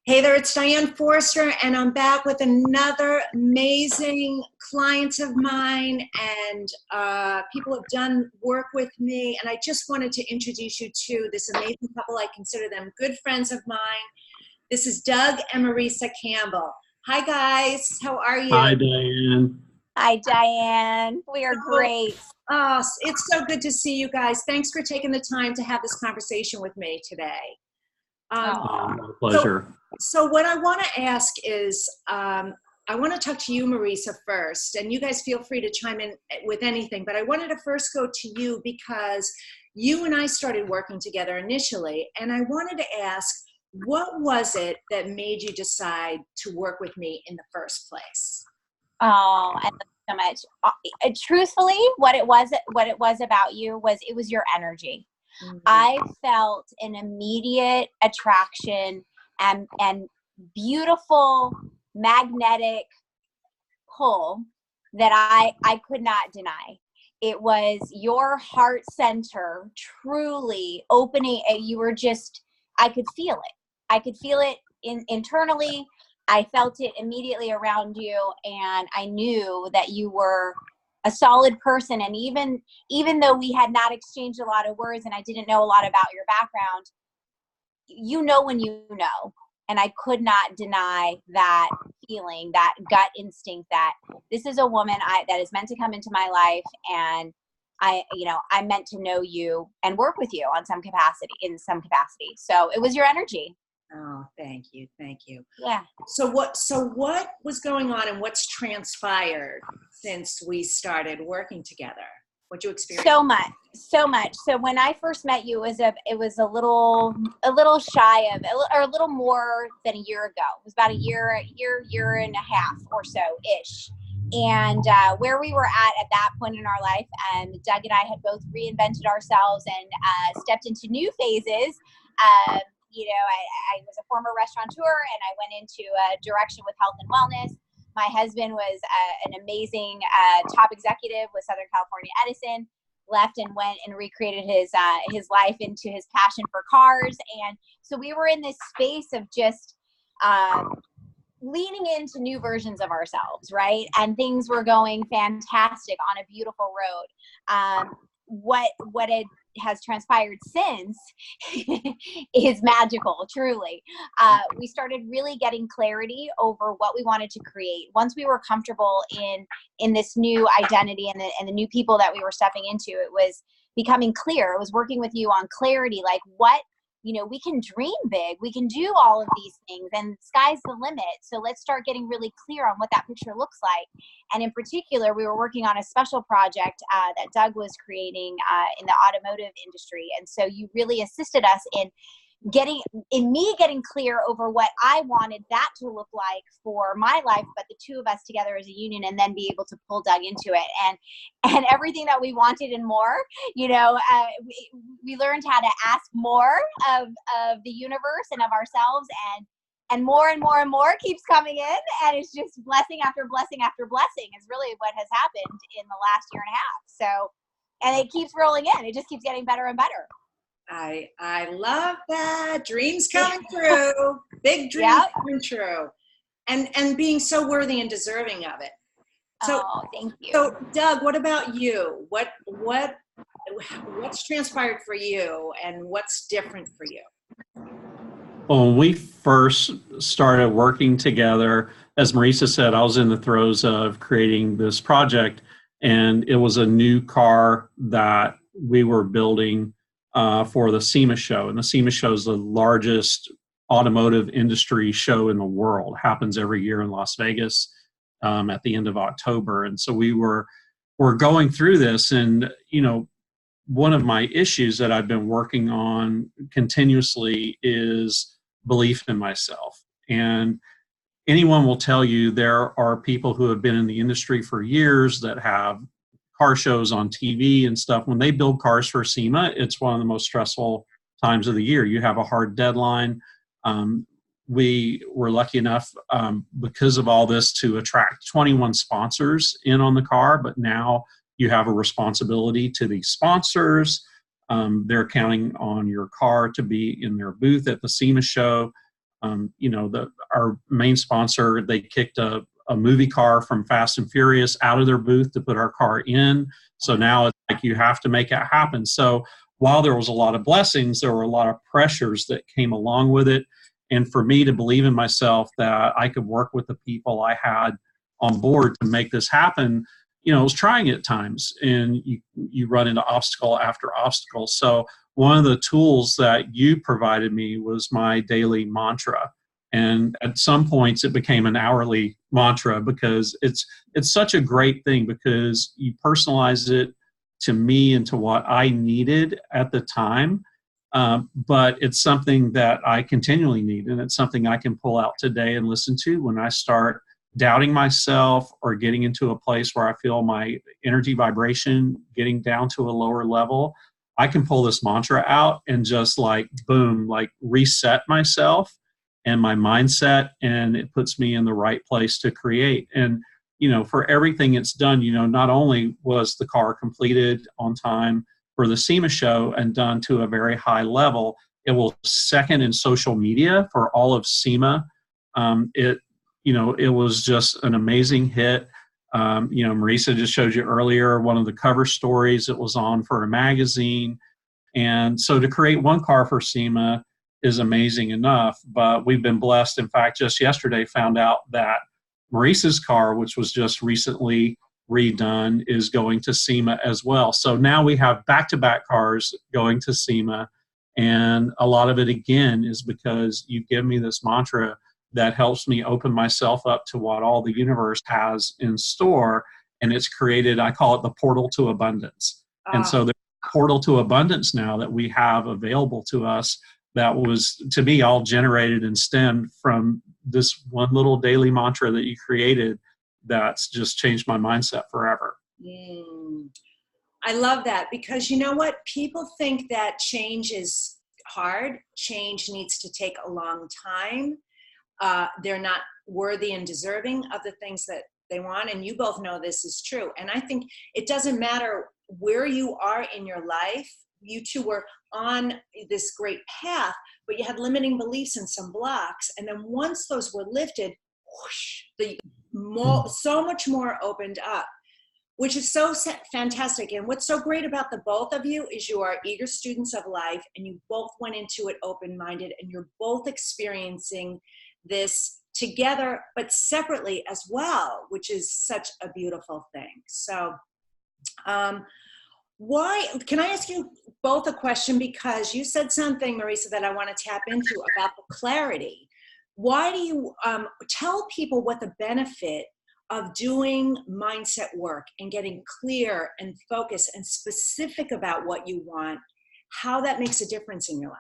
Hey there, it's Diane Forster, and I'm back with another amazing client of mine, and people have done work with me, and I just wanted to introduce you to this amazing couple. I consider them good friends of mine. This is Doug and Marissa Campbell. Hi, guys. How are you? Hi, Diane. Hi, Diane. We are great. It's so good to see you guys. Thanks for taking the time to have this conversation with me today. My pleasure. So what I want to ask is, I want to talk to you, Marissa, first, and you guys feel free to chime in with anything, but I wanted to first go to you because you and I started working together initially, and I wanted to ask, what was it that made you decide to work with me in the first place? Oh, I love you so much. Truthfully, what it was about you was it was your energy. Mm-hmm. I felt an immediate attraction and beautiful magnetic pull that I could not deny. It was your heart center truly opening. You were just, I could feel it. I could feel it internally. I felt it immediately around you, and I knew that you were a solid person. And even though we had not exchanged a lot of words and I didn't know a lot about your background, you know when you know. And I could not deny that feeling, that gut instinct that this is a woman that is meant to come into my life, and I meant to know you and work with you in some capacity. So it was your energy. Oh, thank you. Thank you. Yeah. So what was going on and what's transpired since we started working together? What'd you experience? So much. So when I first met you, it was a little shy of, or a little more than a year ago. It was about a year and a half or so ish. And where we were at that point in our life, and Doug and I had both reinvented ourselves and stepped into new phases. I was a former restaurateur, and I went into a direction with health and wellness. My husband was an amazing top executive with Southern California Edison, left and went and recreated his life into his passion for cars. And so we were in this space of just leaning into new versions of ourselves, right? And things were going fantastic on a beautiful road. What has transpired since is magical, truly. We started really getting clarity over what we wanted to create. Once we were comfortable in this new identity and the new people that we were stepping into, it was becoming clear. It was working with you on clarity, like we can dream big, we can do all of these things, and sky's the limit. So let's start getting really clear on what that picture looks like. And in particular, we were working on a special project that Doug was creating in the automotive industry. And so you really assisted us in getting clear over what I wanted that to look like for my life, but the two of us together as a union, and then be able to pull Doug into it and everything that we wanted and more. We learned how to ask more of the universe and of ourselves, and more and more and more keeps coming in, and it's just blessing after blessing after blessing is really what has happened in the last year and a half. So, and it keeps rolling in. It just keeps getting better and better. I love that. Dreams coming true. Big dreams coming true. And being so worthy and deserving of it. So, thank you. So Doug, what about you? What's transpired for you and what's different for you? Well, when we first started working together, as Marissa said, I was in the throes of creating this project, and it was a new car that we were building for the SEMA show. And the SEMA show is the largest automotive industry show in the world. It happens every year in Las Vegas at the end of October. And so we're going through this, and one of my issues that I've been working on continuously is belief in myself. And anyone will tell you there are people who have been in the industry for years that have car shows on TV and stuff. When they build cars for SEMA, it's one of the most stressful times of the year. You have a hard deadline. We were lucky enough because of all this to attract 21 sponsors in on the car, but now you have a responsibility to these sponsors. They're counting on your car to be in their booth at the SEMA show. Our main sponsor, they kicked a movie car from Fast and Furious out of their booth to put our car in. So now it's like you have to make it happen. So while there was a lot of blessings, there were a lot of pressures that came along with it. And for me to believe in myself that I could work with the people I had on board to make this happen, it was trying at times, and you run into obstacle after obstacle. So one of the tools that you provided me was my daily mantra. And at some points it became an hourly mantra, because it's such a great thing, because you personalize it to me and to what I needed at the time. But it's something that I continually need, and it's something I can pull out today and listen to when I start doubting myself or getting into a place where I feel my energy vibration getting down to a lower level. I can pull this mantra out and just like, boom, like reset myself and my mindset, and it puts me in the right place to create. And for everything it's done, not only was the car completed on time for the SEMA show and done to a very high level, it will second in social media for all of SEMA. It was just an amazing hit. Marissa just showed you earlier one of the cover stories it was on for a magazine. And so to create one car for SEMA is amazing enough, but we've been blessed. In fact, just yesterday found out that Marissa's car, which was just recently redone, is going to SEMA as well. So now we have back-to-back cars going to SEMA, and a lot of it, again, is because you give me this mantra that helps me open myself up to what all the universe has in store, and it's created, I call it the portal to abundance. And so there's a portal to abundance now that we have available to us that was, to me, all generated and stemmed from this one little daily mantra that you created that's just changed my mindset forever. I love that, because you know what? People think that change is hard. Change needs to take a long time. They're not worthy and deserving of the things that they want. And you both know this is true. And I think it doesn't matter where you are in your life. You two were on this great path, but you had limiting beliefs and some blocks. And then once those were lifted, whoosh, so much more opened up, which is so fantastic. And what's so great about the both of you is you are eager students of life, and you both went into it open-minded, and you're both experiencing this together, but separately as well, which is such a beautiful thing. So, why, can I ask you both a question? Because you said something, Marissa, that I want to tap into about the clarity. Why do you tell people what the benefit of doing mindset work and getting clear and focused and specific about what you want, how that makes a difference in your life?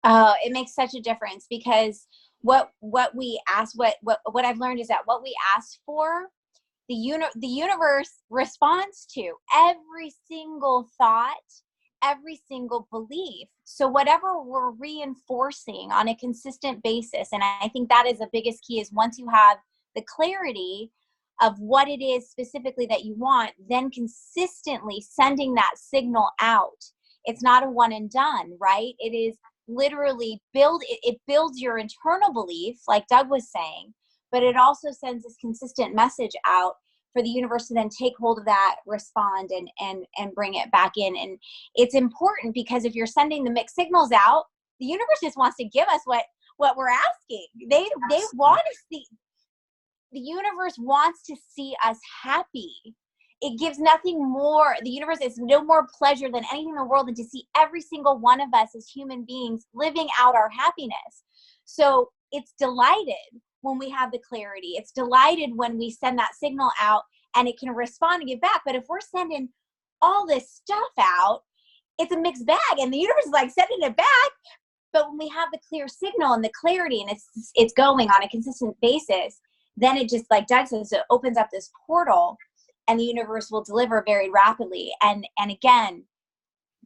Oh, it makes such a difference, because what we ask, what I've learned is that what we ask for, the universe responds to every single thought, every single belief. So whatever we're reinforcing on a consistent basis, and I think that is the biggest key, is once you have the clarity of what it is specifically that you want, then consistently sending that signal out. It's not a one and done, right? It is literally it builds your internal belief, like Doug was saying, but it also sends this consistent message out for the universe to then take hold of that, respond, and bring it back in. And it's important, because if you're sending the mixed signals out, the universe just wants to give us what we're asking. They want to see, the universe wants to see us happy. It gives nothing more. The universe is no more pleasure than anything in the world than to see every single one of us as human beings living out our happiness. So it's delighted when we have the clarity. It's delighted when we send that signal out and it can respond and give back. But if we're sending all this stuff out, it's a mixed bag, and the universe is like sending it back. But when we have the clear signal and the clarity, and it's going on a consistent basis, then it just, like Doug says, it opens up this portal, and the universe will deliver very rapidly. And again,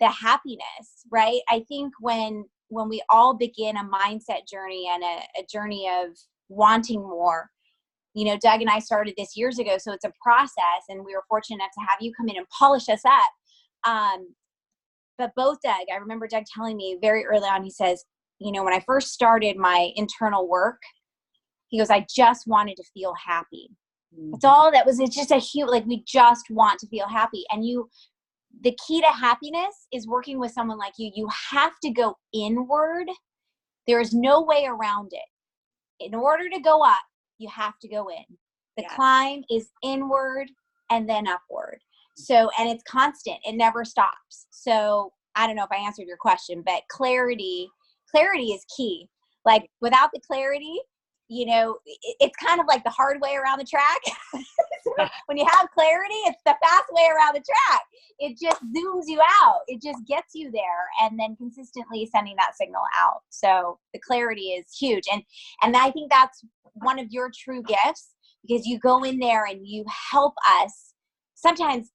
the happiness, right? I think when we all begin a mindset journey and a journey of wanting more, Doug and I started this years ago, so it's a process, and we were fortunate enough to have you come in and polish us up. But both Doug, I remember Doug telling me very early on, he says, when I first started my internal work, he goes, I just wanted to feel happy. That's all that was. It's just a huge, like, we just want to feel happy. And the key to happiness is working with someone like you. You have to go inward. There is no way around it. In order to go up, you have to go in. The climb is inward and then upward. So, and it's constant. It never stops. So I don't know if I answered your question, but clarity is key. Like, without the clarity, it's kind of like the hard way around the track. When you have clarity, it's the fast way around the track. It just zooms you out. It just gets you there, and then consistently sending that signal out. So the clarity is huge. And I think that's one of your true gifts, because you go in there and you help us sometimes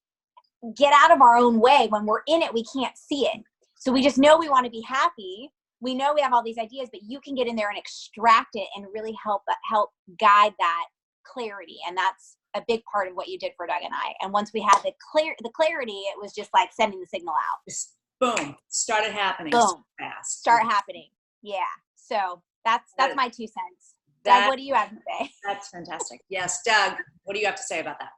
get out of our own way. When we're in it, we can't see it. So we just know we want to be happy. We know we have all these ideas, but you can get in there and extract it and really help guide that clarity. And that's a big part of what you did for Doug and I. And once we had the clarity, it was just like sending the signal out. Just boom, started happening. Boom, so fast. Start happening. Yeah. So that's my 2 cents. Doug, what do you have to say? That's fantastic. Yes, Doug, what do you have to say about that?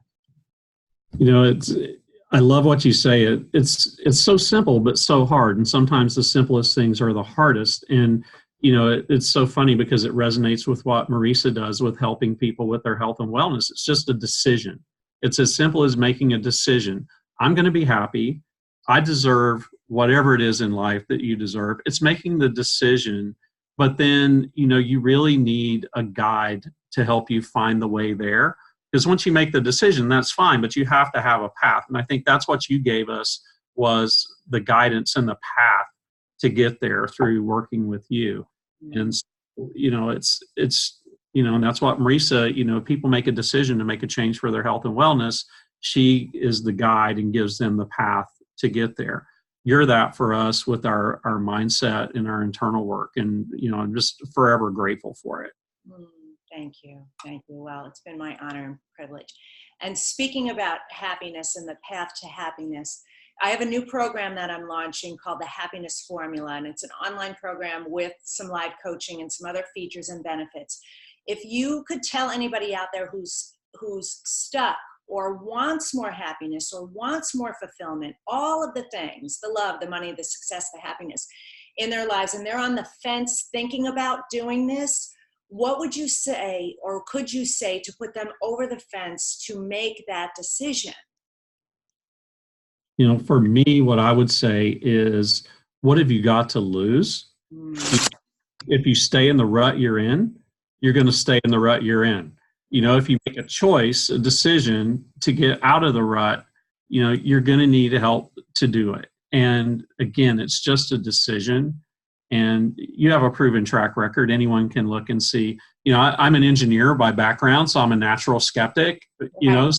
I love what you say. It's so simple, but so hard. And sometimes the simplest things are the hardest. And, it's so funny because it resonates with what Marissa does with helping people with their health and wellness. It's just a decision. It's as simple as making a decision. I'm going to be happy. I deserve whatever it is in life that you deserve. It's making the decision. But then, you really need a guide to help you find the way there. Because once you make the decision, that's fine, but you have to have a path. And I think that's what you gave us, was the guidance and the path to get there through working with you. And, it's and that's what Marissa, people make a decision to make a change for their health and wellness. She is the guide and gives them the path to get there. You're that for us with our mindset and our internal work. And, I'm just forever grateful for it. Thank you. Thank you. Well, it's been my honor and privilege. And speaking about happiness and the path to happiness, I have a new program that I'm launching called the Happiness Formula, and it's an online program with some live coaching and some other features and benefits. If you could tell anybody out there who's stuck or wants more happiness or wants more fulfillment, all of the things, the love, the money, the success, the happiness in their lives, and they're on the fence thinking about doing this, what would you say, or could you say, to put them over the fence to make that decision? For me, what I would say is, what have you got to lose? If you stay in the rut you're in, you're going to stay in the rut you're in. If you make a choice, a decision to get out of the rut, you're going to need help to do it. And again, it's just a decision. And you have a proven track record. Anyone can look and see. I'm an engineer by background, so I'm a natural skeptic. So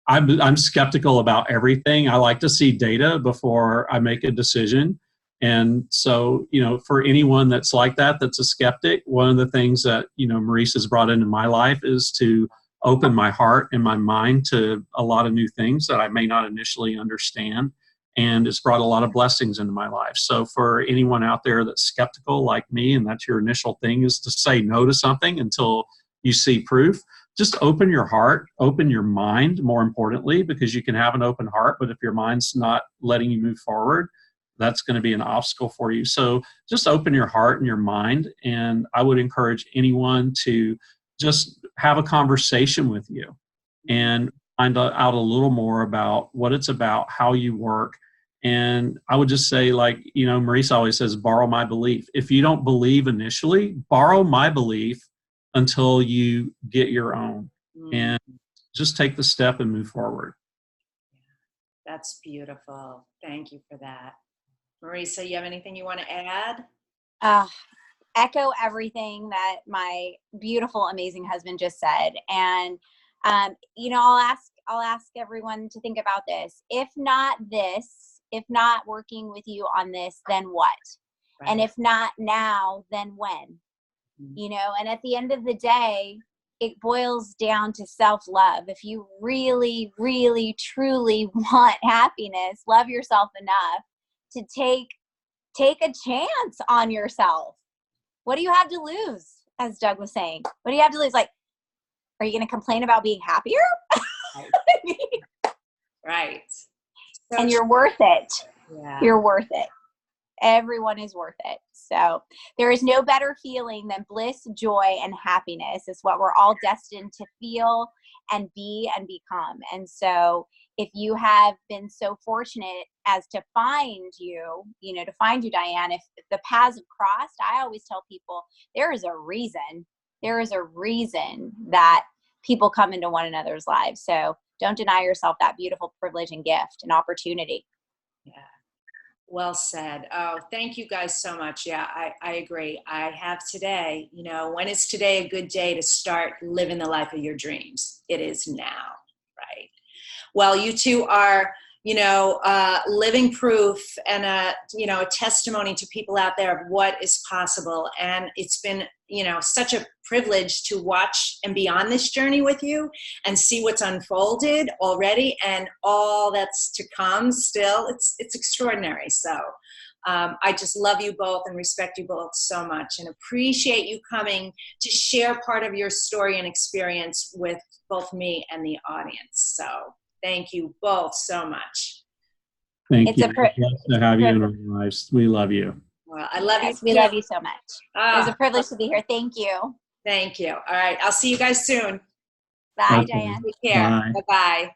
I'm skeptical about everything. I like to see data before I make a decision. And so, for anyone that's like that, that's a skeptic, one of the things that, Marissa's brought into my life is to open my heart and my mind to a lot of new things that I may not initially understand. And it's brought a lot of blessings into my life. So for anyone out there that's skeptical like me, and that's your initial thing, is to say no to something until you see proof. Just open your heart, open your mind, more importantly, because you can have an open heart, but if your mind's not letting you move forward, that's going to be an obstacle for you. So just open your heart and your mind. And I would encourage anyone to just have a conversation with you and find out a little more about what it's about, how you work. And I would just say, like, Marissa always says, borrow my belief. If you don't believe initially, borrow my belief until you get your own, and just take the step and move forward. That's beautiful. Thank you for that. Marissa, you have anything you want to add? Echo everything that my beautiful, amazing husband just said. And, I'll ask everyone to think about this. If not working with you on this, then what? Right. And if not now, then when? And at the end of the day, it boils down to self-love. If you really, really, truly want happiness, love yourself enough to take a chance on yourself. what do you have to lose? As Doug was saying, what do you have to lose? Like, are you going to complain about being happier? Right. So And you're worth it. Yeah. You're worth it. Everyone is worth it. So there is no better feeling than bliss, joy, and happiness. It's what we're all destined to feel and be and become. And so if you have been so fortunate as to find you, Diane, if the paths have crossed, I always tell people there is a reason that people come into one another's lives. So don't deny yourself that beautiful privilege and gift and opportunity. Yeah. Well said. Oh, thank you guys so much. Yeah, I agree. I have today, when is today a good day to start living the life of your dreams? It is now, right? Well, you two are, living proof and a testimony to people out there of what is possible. And it's been, such a privilege to watch and be on this journey with you and see what's unfolded already and all that's to come still. It's extraordinary. So I just love you both and respect you both so much and appreciate you coming to share part of your story and experience with both me and the audience. So thank you both so much. Thank you. It's blessed to have you in our lives. We love you. Well, I love you. We love you so much. It was a privilege to be here. Thank you. Thank you. All right. I'll see you guys soon. Bye, Diane. Take care. Bye-bye.